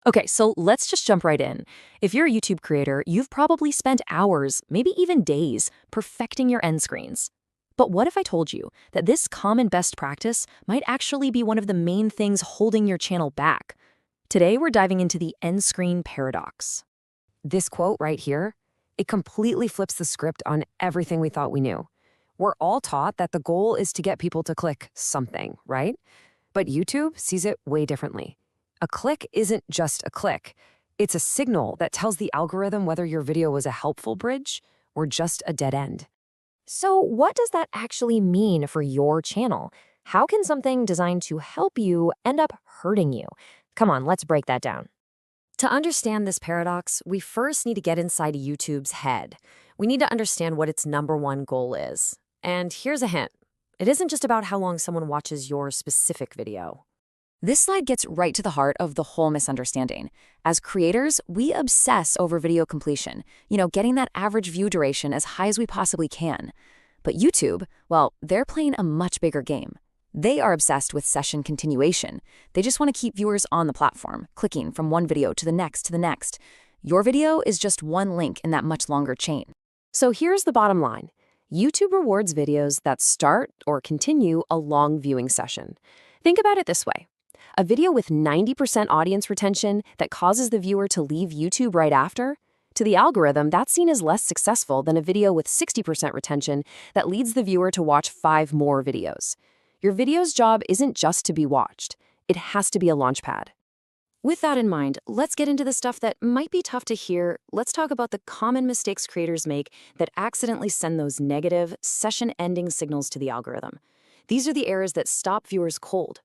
Okay, so let's just jump right in. If you're a YouTube creator, you've probably spent hours, maybe even days, perfecting your end screens. But what if I told you that this common best practice might actually be one of the main things holding your channel back? Today, we're diving into the end screen paradox. This quote right here, it completely flips the script on everything we thought we knew. We're all taught that the goal is to get people to click something, right? But YouTube sees it way differently. A click isn't just a click. It's a signal that tells the algorithm whether your video was a helpful bridge or just a dead end. So, what does that actually mean for your channel? How can something designed to help you end up hurting you? Come on, let's break that down. To understand this paradox, we first need to get inside YouTube's head. We need to understand what its number one goal is. And here's a hint. It isn't just about how long someone watches your specific video. This slide gets right to the heart of the whole misunderstanding. As creators, we obsess over video completion, getting that average view duration as high as we possibly can. But YouTube, well, they're playing a much bigger game. They are obsessed with session continuation. They just want to keep viewers on the platform, clicking from one video to the next to the next. Your video is just one link in that much longer chain. So here's the bottom line. YouTube rewards videos that start or continue a long viewing session. Think about it this way. A video with 90% audience retention that causes the viewer to leave YouTube right after? To the algorithm, that's seen as less successful than a video with 60% retention that leads the viewer to watch 5 more videos. Your video's job isn't just to be watched. It has to be a launchpad. With that in mind, let's get into the stuff that might be tough to hear. Let's talk about the common mistakes creators make that accidentally send those negative, session-ending signals to the algorithm. These are the errors that stop viewers cold.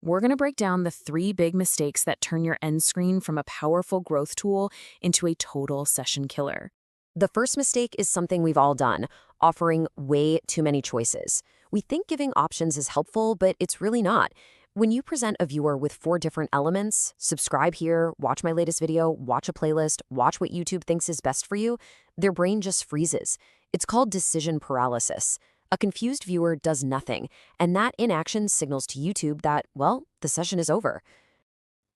We're going to break down the 3 big mistakes that turn your end screen from a powerful growth tool into a total session killer. The first mistake is something we've all done, offering way too many choices. We think giving options is helpful, but it's really not. When you present a viewer with 4 different elements, subscribe here, watch my latest video, watch a playlist, watch what YouTube thinks is best for you, their brain just freezes. It's called decision paralysis. A confused viewer does nothing, and that inaction signals to YouTube that, well, the session is over.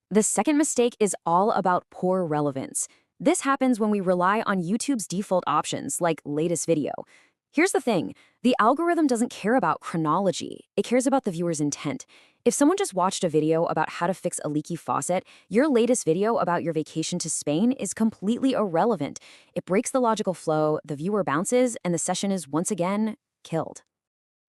The second mistake is all about poor relevance. This happens when we rely on YouTube's default options, like latest video. Here's the thing, the algorithm doesn't care about chronology, it cares about the viewer's intent. If someone just watched a video about how to fix a leaky faucet, your latest video about your vacation to Spain is completely irrelevant. It breaks the logical flow, the viewer bounces, and the session is once again killed.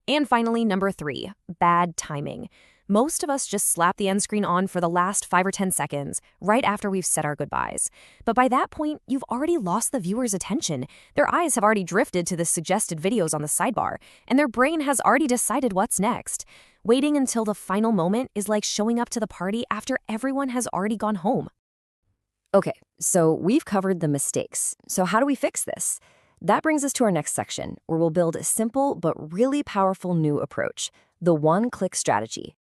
And finally, number 3, bad timing. Most of us just slap the end screen on for the last 5 or 10 seconds, right after we've said our goodbyes. But by that point, you've already lost the viewer's attention. Their eyes have already drifted to the suggested videos on the sidebar, and their brain has already decided what's next. Waiting until the final moment is like showing up to the party after everyone has already gone home. Okay, so we've covered the mistakes. So how do we fix this? That brings us to our next section, where we'll build a simple but really powerful new approach, the one-click strategy.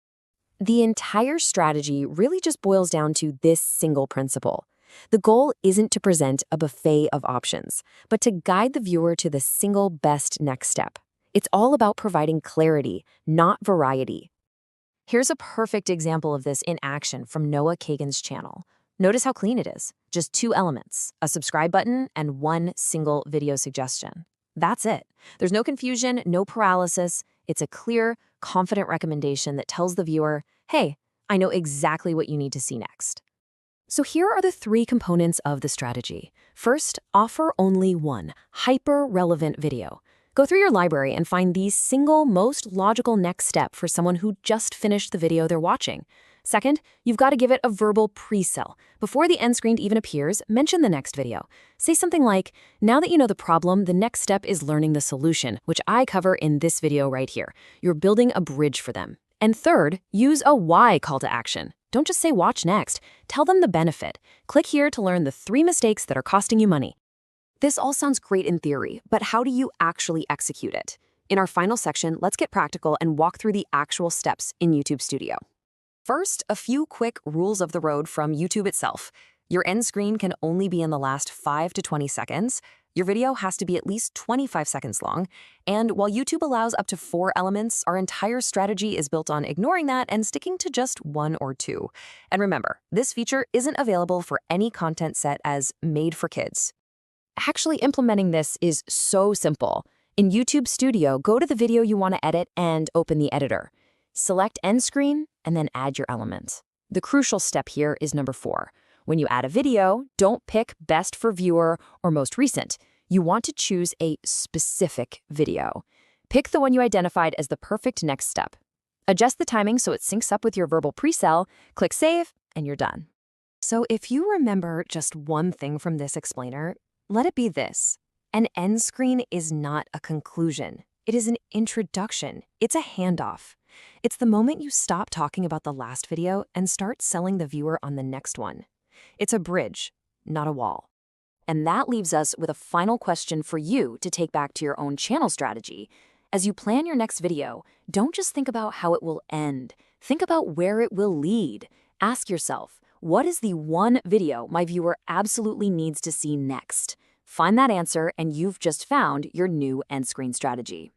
The entire strategy really just boils down to this single principle. The goal isn't to present a buffet of options, but to guide the viewer to the single best next step. It's all about providing clarity, not variety. Here's a perfect example of this in action from Noah Kagan's channel. Notice how clean it is. Just 2 elements, a subscribe button and 1 single video suggestion. That's it. There's no confusion, no paralysis. It's a clear, confident recommendation that tells the viewer, hey, I know exactly what you need to see next. So here are the 3 components of the strategy. First, offer only 1 hyper-relevant video. Go through your library and find the single most logical next step for someone who just finished the video they're watching. Second, you've got to give it a verbal pre-sell. Before the end screen even appears, mention the next video. Say something like, now that you know the problem, the next step is learning the solution, which I cover in this video right here. You're building a bridge for them. And third, use a why call to action. Don't just say watch next. Tell them the benefit. Click here to learn the 3 mistakes that are costing you money. This all sounds great in theory, but how do you actually execute it? In our final section, let's get practical and walk through the actual steps in YouTube Studio. First, a few quick rules of the road from YouTube itself. Your end screen can only be in the last 5 to 20 seconds. Your video has to be at least 25 seconds long, and while YouTube allows up to 4 elements, our entire strategy is built on ignoring that and sticking to just 1 or 2. And remember, this feature isn't available for any content set as made for kids. Actually implementing this is so simple. In YouTube Studio, go to the video you want to edit and open the editor. Select End Screen and then add your element. The crucial step here is number 4. When you add a video, don't pick Best for Viewer or Most Recent. You want to choose a specific video. Pick the one you identified as the perfect next step. Adjust the timing so it syncs up with your verbal pre-sell, click Save, and you're done. So if you remember just one thing from this explainer, let it be this. An end screen is not a conclusion. It is an introduction. It's a handoff. It's the moment you stop talking about the last video and start selling the viewer on the next one. It's a bridge, not a wall. And that leaves us with a final question for you to take back to your own channel strategy. As you plan your next video, don't just think about how it will end. Think about where it will lead. Ask yourself, what is the one video my viewer absolutely needs to see next? Find that answer and you've just found your new end screen strategy.